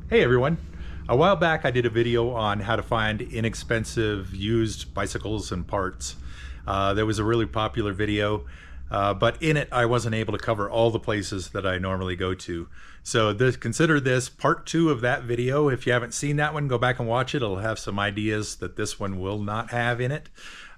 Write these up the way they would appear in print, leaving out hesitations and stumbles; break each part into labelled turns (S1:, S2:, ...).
S1: Hey everyone. A while back I did a video on how to find inexpensive used bicycles and parts. There was a really popular video, but in it I wasn't able to cover all the places that I normally go to. So consider this part 2 of that video. If you haven't seen that one, go back and watch it. It'll have some ideas that this one will not have in it.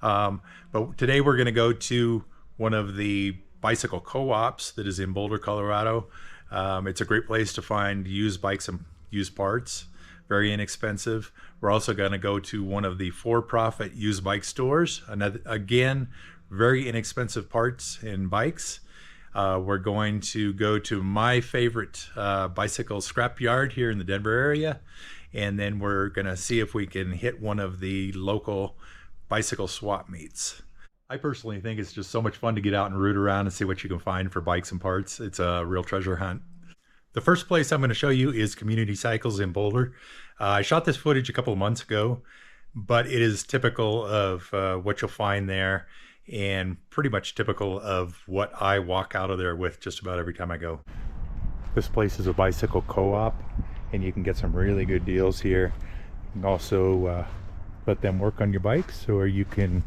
S1: But today we're going to go to one of the bicycle co-ops that is in Boulder, Colorado. It's a great place to find used bikes and used parts, very inexpensive. We're also going to go to one of the for-profit used bike stores. Again, very inexpensive parts and bikes. We're going to go to my favorite bicycle scrapyard here in the Denver area, and then we're going to see if we can hit one of the local bicycle swap meets. I personally think it's just so much fun to get out and root around and see what you can find for bikes and parts. It's a real treasure hunt. The first place I'm going to show you is Community Cycles in Boulder. I shot this footage a couple of months ago, but it is typical of what you'll find there and pretty much typical of what I walk out of there with just about every time I go. This place is a bicycle co-op, and you can get some really good deals here. You can also let them work on your bikes, or you can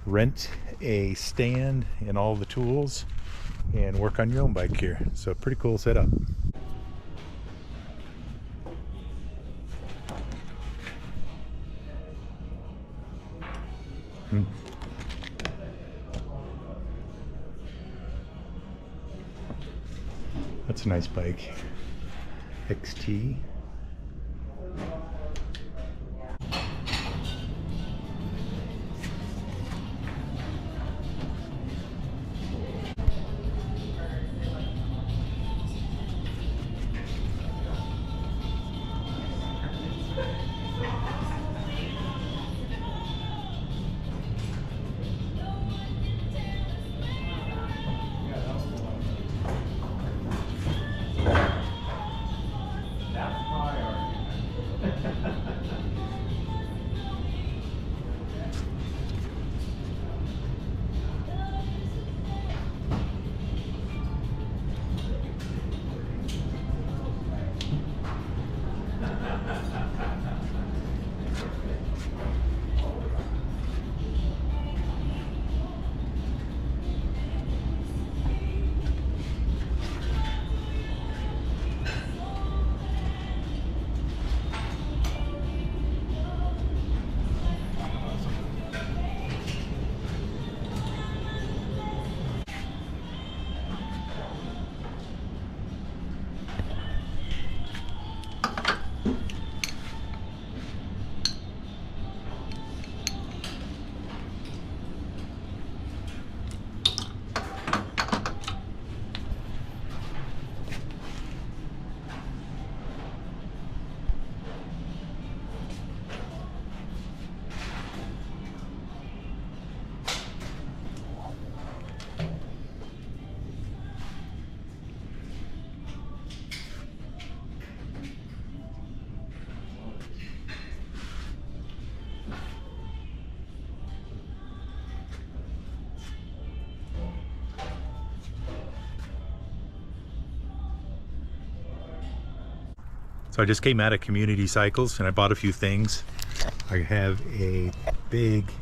S1: rent a stand and all the tools and work on your own bike here. So pretty cool setup. That's a nice bike. XT. So I just came out of Community Cycles and I bought a few things. I have a big,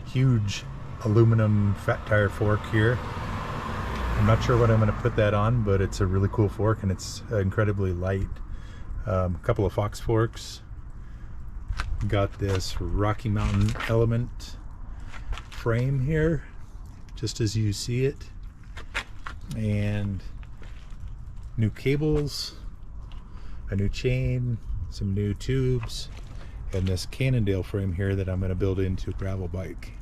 S1: huge aluminum fat tire fork here. I'm not sure what I'm going to put that on, but it's a really cool fork and it's incredibly light. A couple of Fox forks. Got this Rocky Mountain Element frame here, just as you see it. And new cables, a new chain, some new tubes, and this Cannondale frame here that I'm going to build into a gravel bike.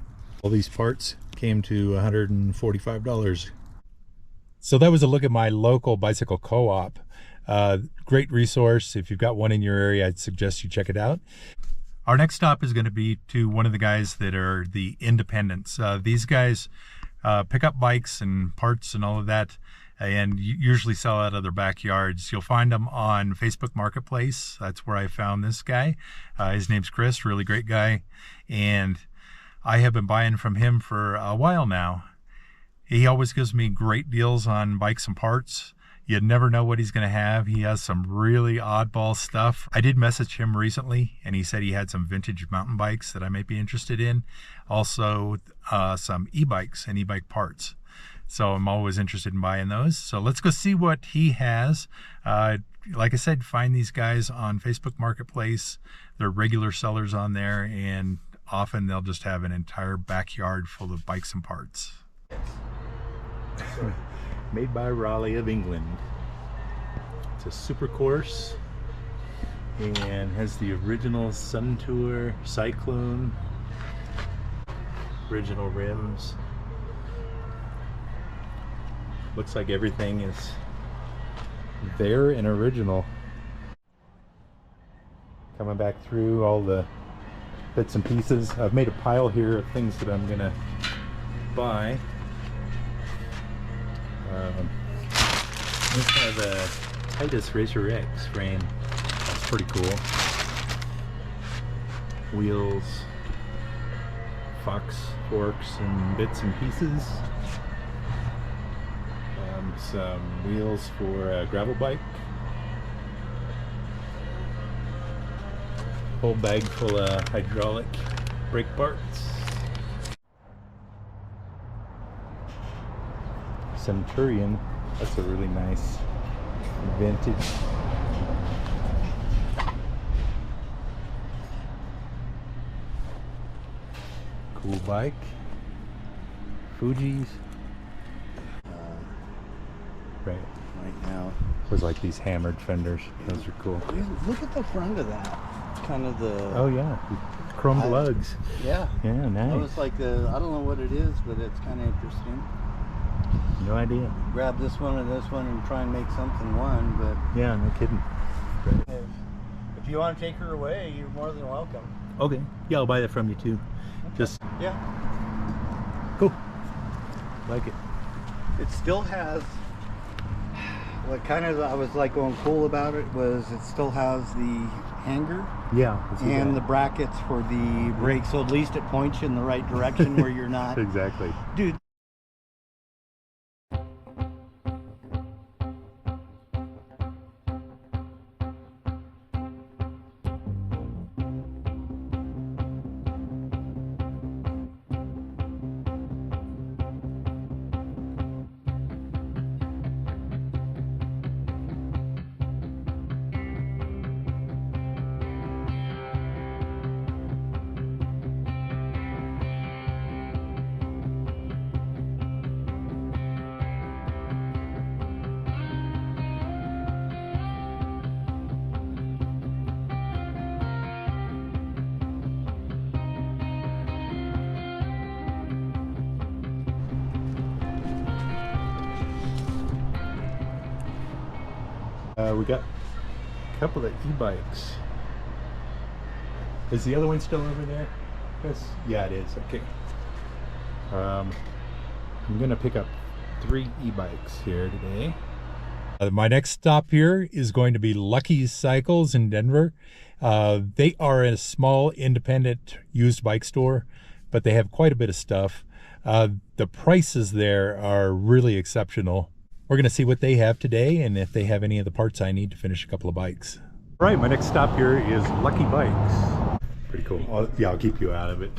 S1: All these parts came to $145. So that was a look at my local bicycle co-op. Great resource. If you've got one in your area, I'd suggest you check it out. Our next stop is going to be to one of the guys that are the independents. These guys pick up bikes and parts and all of that, and usually sell out of their backyards. You'll find them on Facebook Marketplace. That's where I found this guy. His name's Chris, really great guy. And I have been buying from him for a while now. He always gives me great deals on bikes and parts. You never know what he's going to have. He has some really oddball stuff. I did message him recently, and he said he had some vintage mountain bikes that I might be interested in. Also, some e-bikes and e-bike parts. So I'm always interested in buying those. So let's go see what he has. Like I said, find these guys on Facebook Marketplace. They're regular sellers on there, and often they'll just have an entire backyard full of bikes and parts. Made by Raleigh of England. It's a super course and has the original Sun Tour Cyclone, original rims. Looks like everything is there and original. Coming back through all the bits and pieces. I've made a pile here of things that I'm gonna buy. This have a Titus Racer X frame. That's pretty cool. Wheels, Fox forks and bits and pieces. Some wheels for a gravel bike. Whole bag full of hydraulic brake parts. Centurion, that's a really nice vintage. Cool bike. Fuji's. Right now was like these hammered fenders. Those are cool.
S2: Look at the front of that. Kind of the...
S1: Oh yeah, chrome lugs.
S2: Yeah.
S1: Yeah, nice.
S2: It was like the... I don't know what it is, but it's kind of interesting.
S1: No idea.
S2: Grab this one and this one and try and make something one, but...
S1: Yeah, no kidding.
S2: If you want to take her away, you're more than welcome.
S1: Okay. Yeah, I'll buy that from you too.
S2: Okay.
S1: Just...
S2: Yeah.
S1: Cool. Like it.
S2: It still has... What kind of I was like going cool about it was it still has the hanger,
S1: yeah,
S2: and the brackets for the brake, so at least it points you in the right direction where you're not.
S1: Exactly.
S2: Dude.
S1: We got a couple of e-bikes. Is the other one still over there? Yes. Yeah, it is. Okay. I'm gonna pick up 3 e-bikes here today. My next stop here is going to be Lucky Cycles in Denver. They are a small independent used bike store, but they have quite a bit of stuff. The prices there are really exceptional. We're going to see what they have today and if they have any of the parts I need to finish a couple of bikes. All right, my next stop here is Lucky Bikes. Pretty cool. I'll keep you out of it.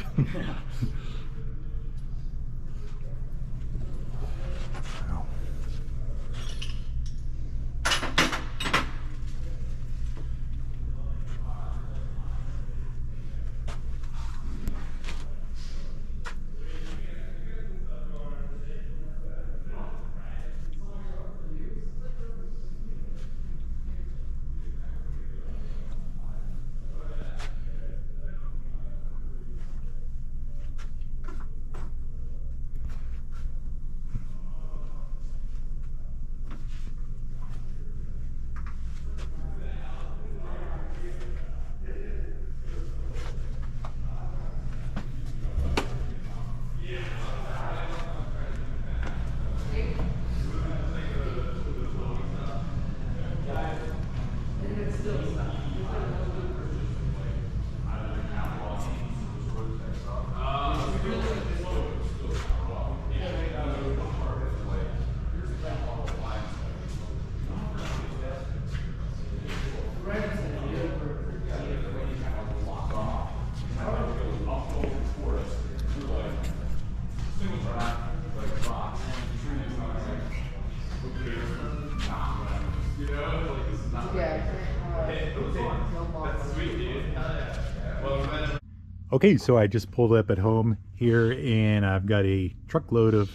S1: Okay, so I just pulled up at home here and I've got a truckload of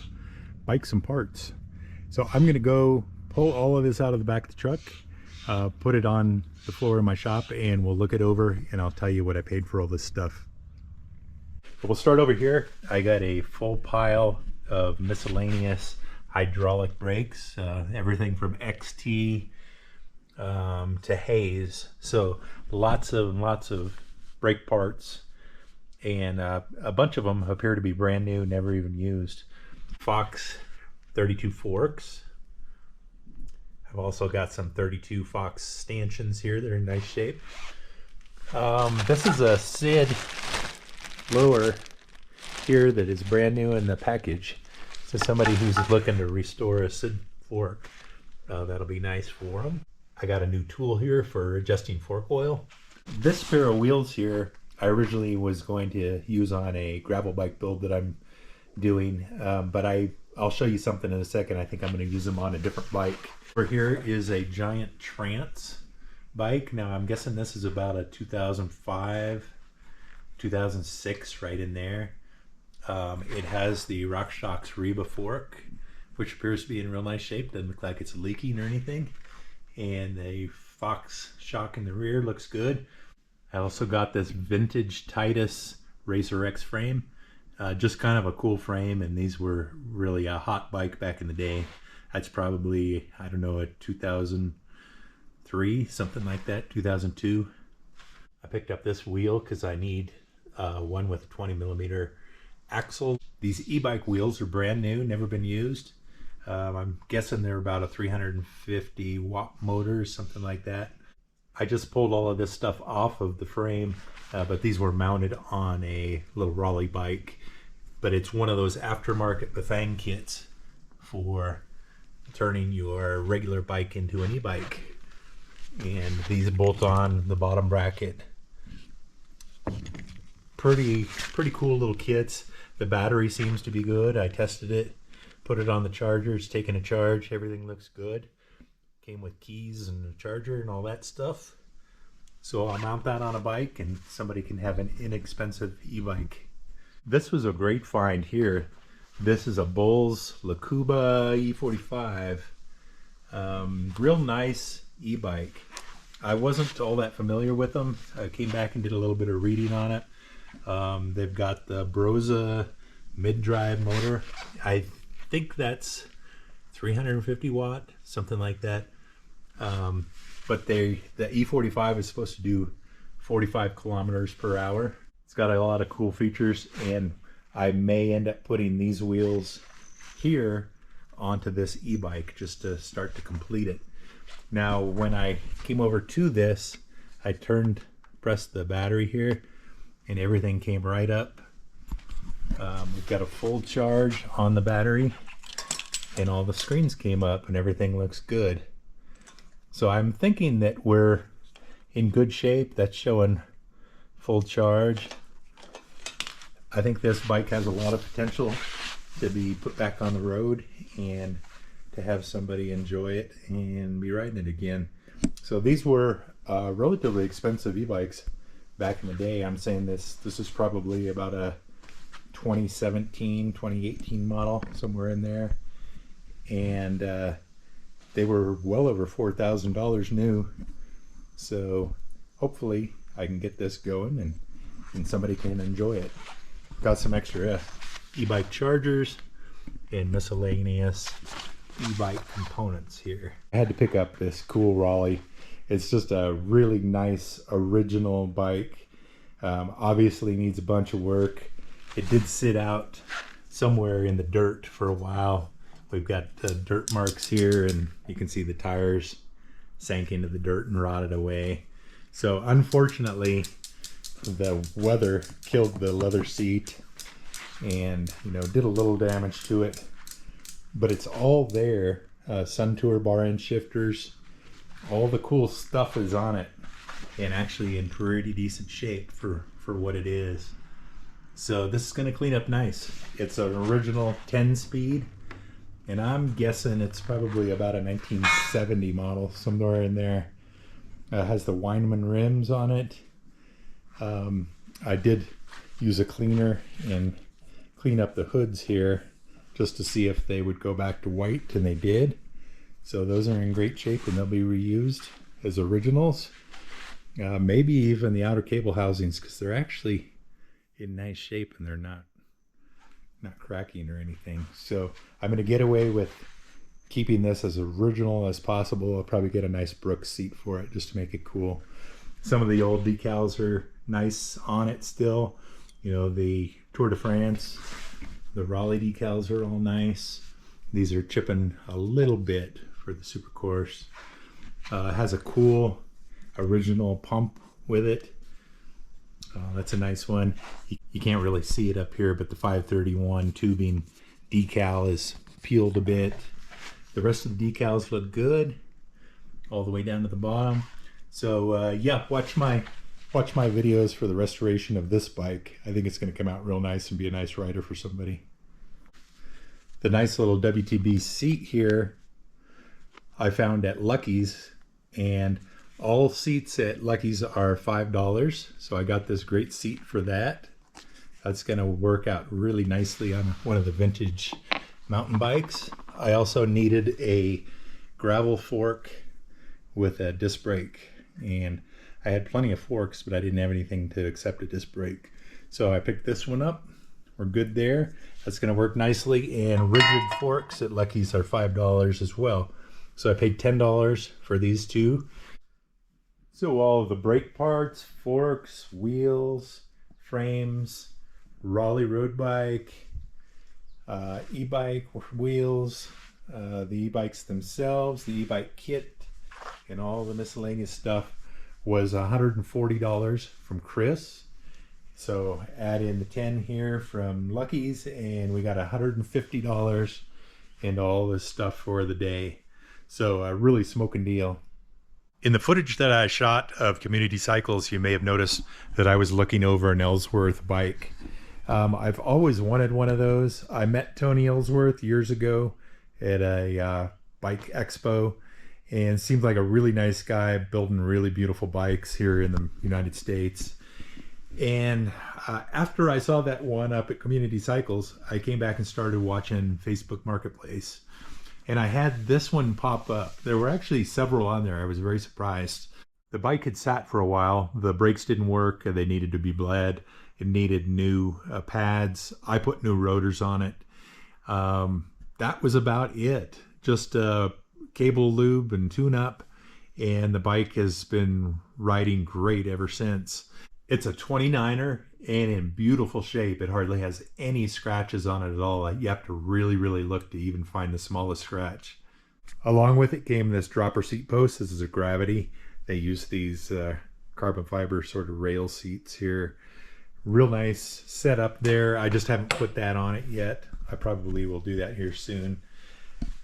S1: bikes and parts. So I'm gonna go pull all of this out of the back of the truck, put it on the floor in my shop, and we'll look it over and I'll tell you what I paid for all this stuff. We'll start over here. I got a full pile of miscellaneous hydraulic brakes, everything from XT to Hayes. So lots of brake parts, and a bunch of them appear to be brand new, never even used. Fox 32 forks. I've also got some 32 Fox stanchions here that are in nice shape. This is a Sid lower here that is brand new in the package. So somebody who's looking to restore a Sid fork, that'll be nice for them. I got a new tool here for adjusting fork oil. This pair of wheels here I originally was going to use on a gravel bike build that I'm doing, but I'll show you something in a second. I think I'm going to use them on a different bike. Over here is a giant Trance bike. Now I'm guessing this is about a 2005, 2006, right in there. It has the RockShox Reba fork, which appears to be in real nice shape. Doesn't look like it's leaking or anything. And the Fox shock in the rear looks good. I also got this vintage Titus Racer X frame. Just kind of a cool frame, and these were really a hot bike back in the day. That's probably, I don't know, a 2003, something like that, 2002. I picked up this wheel because I need one with a 20mm axle. These e-bike wheels are brand new, never been used. I'm guessing they're about a 350 watt motor, something like that. I just pulled all of this stuff off of the frame, but these were mounted on a little Raleigh bike. But it's one of those aftermarket Bafang kits for turning your regular bike into an e-bike. And these bolt on the bottom bracket. Pretty cool little kits. The battery seems to be good. I tested it, put it on the charger, it's taking a charge, everything looks good. Came with keys and a charger and all that stuff. So I'll mount that on a bike and somebody can have an inexpensive e-bike. This was a great find here. This is a Bulls Lakuba E45. Real nice e-bike. I wasn't all that familiar with them. I came back and did a little bit of reading on it. They've got the Broza mid-drive motor. I think that's 350 watt, something like that. But the E45 is supposed to do 45 kilometers per hour. It's got a lot of cool features, and I may end up putting these wheels here onto this e-bike just to start to complete it. Now, when I came over to this, I pressed the battery here, and everything came right up. We've got a full charge on the battery, and all the screens came up, and everything looks good. So I'm thinking that we're in good shape. That's showing full charge. I think this bike has a lot of potential to be put back on the road and to have somebody enjoy it and be riding it again. So these were relatively expensive e-bikes back in the day. I'm saying this is probably about a 2017, 2018 model, somewhere in there. And they were well over $4,000 new. So hopefully I can get this going and somebody can enjoy it. Got some extra e-bike chargers and miscellaneous e-bike components here. I had to pick up this cool Raleigh. It's just a really nice original bike. Obviously needs a bunch of work. It did sit out somewhere in the dirt for a while. We've got dirt marks here, and you can see the tires sank into the dirt and rotted away. So unfortunately, the weather killed the leather seat and did a little damage to it. But it's all there. Sun Tour bar end shifters. All the cool stuff is on it, and actually in pretty decent shape for what it is. So this is going to clean up nice. It's an original 10-speed, and I'm guessing it's probably about a 1970 model, somewhere in there. Has the Weinman rims on it. I did use a cleaner and clean up the hoods here just to see if they would go back to white, and they did. So those are in great shape and they'll be reused as originals. Maybe even the outer cable housings, because they're actually in nice shape and they're not cracking or anything. So I'm going to get away with keeping this as original as possible. I'll probably get a nice Brooks seat for it just to make it cool. Some of the old decals are nice on it still. You know, the Tour de France, the Raleigh decals are all nice. These are chipping a little bit for the Supercourse. It has a cool original pump with it. That's a nice one. You can't really see it up here, but the 531 tubing decal is peeled a bit. The rest of the decals look good all the way down to the bottom. So yeah, watch my videos for the restoration of this bike. I think it's going to come out real nice and be a nice rider for somebody. The nice little WTB seat here I found at Lucky's, and all seats at Lucky's are $5. So I got this great seat for that. That's going to work out really nicely on one of the vintage mountain bikes. I also needed a gravel fork with a disc brake, and I had plenty of forks, but I didn't have anything to accept a disc brake. So I picked this one up. We're good there. That's going to work nicely. And rigid forks at Lucky's are $5 as well. So I paid $10 for these two. So all of the brake parts, forks, wheels, frames, Raleigh road bike, e-bike wheels, the e-bikes themselves, the e-bike kit, and all the miscellaneous stuff was $140 from Chris. So add in the 10 here from Lucky's, and we got $150 and all this stuff for the day. So a really smoking deal. In the footage that I shot of Community Cycles, you may have noticed that I was looking over an Ellsworth bike. I've always wanted one of those. I met Tony Ellsworth years ago at a bike expo, and seemed like a really nice guy building really beautiful bikes here in the United States. And after I saw that one up at Community Cycles, I came back and started watching Facebook Marketplace. And I had this one pop up. There were actually several on there. I was very surprised. The bike had sat for a while. The brakes didn't work. They needed to be bled. It needed new pads. I put new rotors on it. That was about it. Just cable lube and tune up. And the bike has been riding great ever since. It's a 29er and in beautiful shape. It hardly has any scratches on it at all. You have to really, really look to even find the smallest scratch. Along with it came this dropper seat post. This is a Gravity. They use these carbon fiber sort of rail seats here. Real nice setup there. I just haven't put that on it yet. I probably will do that here soon.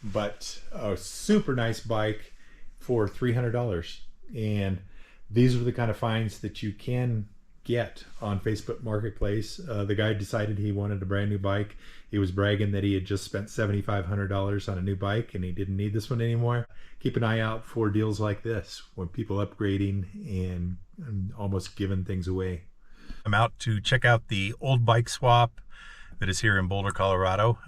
S1: But a super nice bike for $300. And these are the kind of finds that you can get on Facebook Marketplace. The guy decided he wanted a brand new bike. He was bragging that he had just spent $7,500 on a new bike and he didn't need this one anymore. Keep an eye out for deals like this when people upgrading and almost giving things away. I'm out to check out the old bike swap that is here in Boulder, Colorado.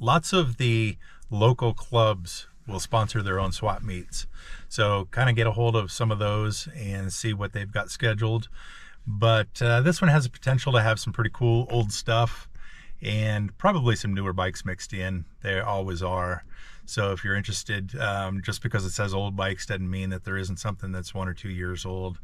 S1: Lots of the local clubs will sponsor their own swap meets. So kind of get a hold of some of those and see what they've got scheduled. But this one has the potential to have some pretty cool old stuff and probably some newer bikes mixed in. They always are. So if you're interested, just because it says old bikes doesn't mean that there isn't something that's 1 or 2 years old.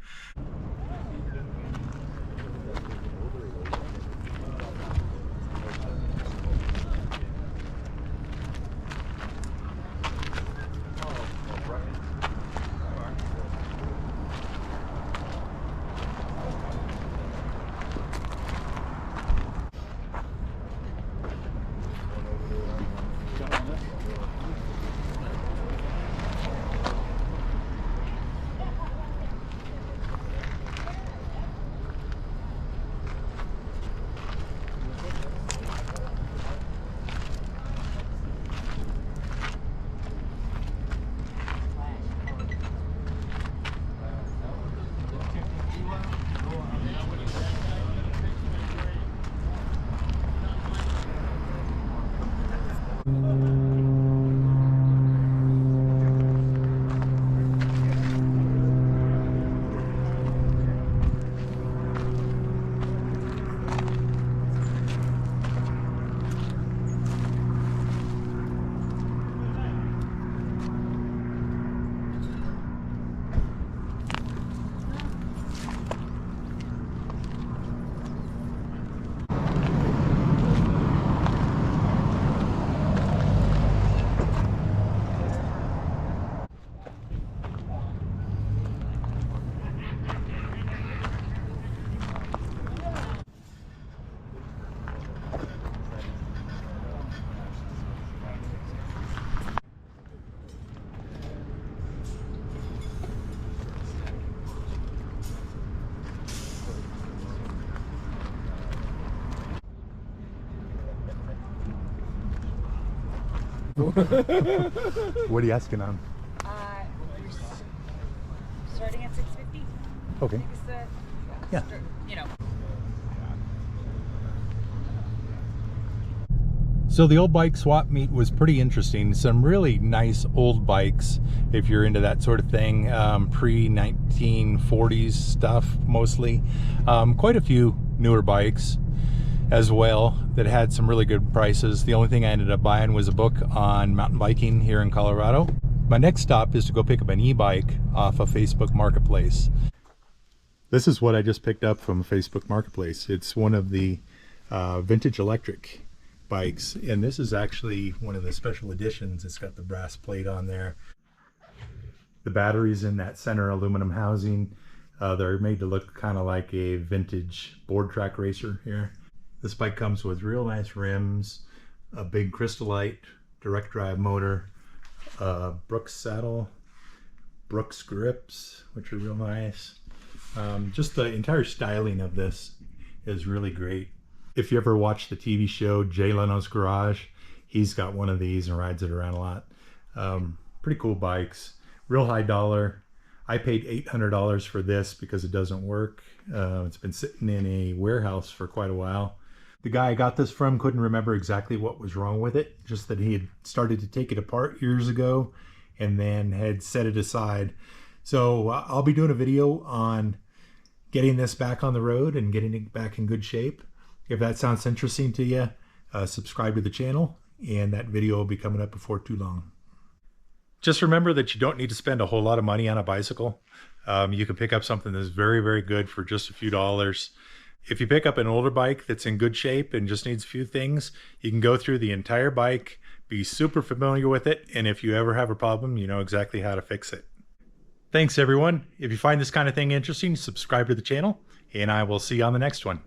S1: What are you asking on?
S3: We're starting at 650.
S1: Okay.
S3: I think it's the,
S1: Yeah.
S3: you know.
S1: So the old bike swap meet was pretty interesting. Some really nice old bikes, if you're into that sort of thing, pre-1940s stuff mostly. Quite a few newer bikes as well that had some really good prices. The only thing I ended up buying was a book on mountain biking here in Colorado. My next stop is to go pick up an e-bike off of Facebook Marketplace. This is what I just picked up from Facebook Marketplace. It's one of the vintage electric bikes, and this is actually one of the special editions. It's got the brass plate on there. The batteries in that center aluminum housing, they're made to look kind of like a vintage board track racer here. This bike comes with real nice rims, a big Crystalite direct drive motor, Brooks saddle, Brooks grips, which are real nice. Just the entire styling of this is really great. If you ever watch the TV show Jay Leno's Garage, he's got one of these and rides it around a lot. Pretty cool bikes, real high dollar. I paid $800 for this because it doesn't work. It's been sitting in a warehouse for quite a while. The guy I got this from couldn't remember exactly what was wrong with it, just that he had started to take it apart years ago and then had set it aside. So I'll be doing a video on getting this back on the road and getting it back in good shape. If that sounds interesting to you, subscribe to the channel, and that video will be coming up before too long. Just remember that you don't need to spend a whole lot of money on a bicycle. You can pick up something that's very, very good for just a few dollars. If you pick up an older bike that's in good shape and just needs a few things, you can go through the entire bike, be super familiar with it, and if you ever have a problem, you know exactly how to fix it. Thanks, everyone. If you find this kind of thing interesting, subscribe to the channel, and I will see you on the next one.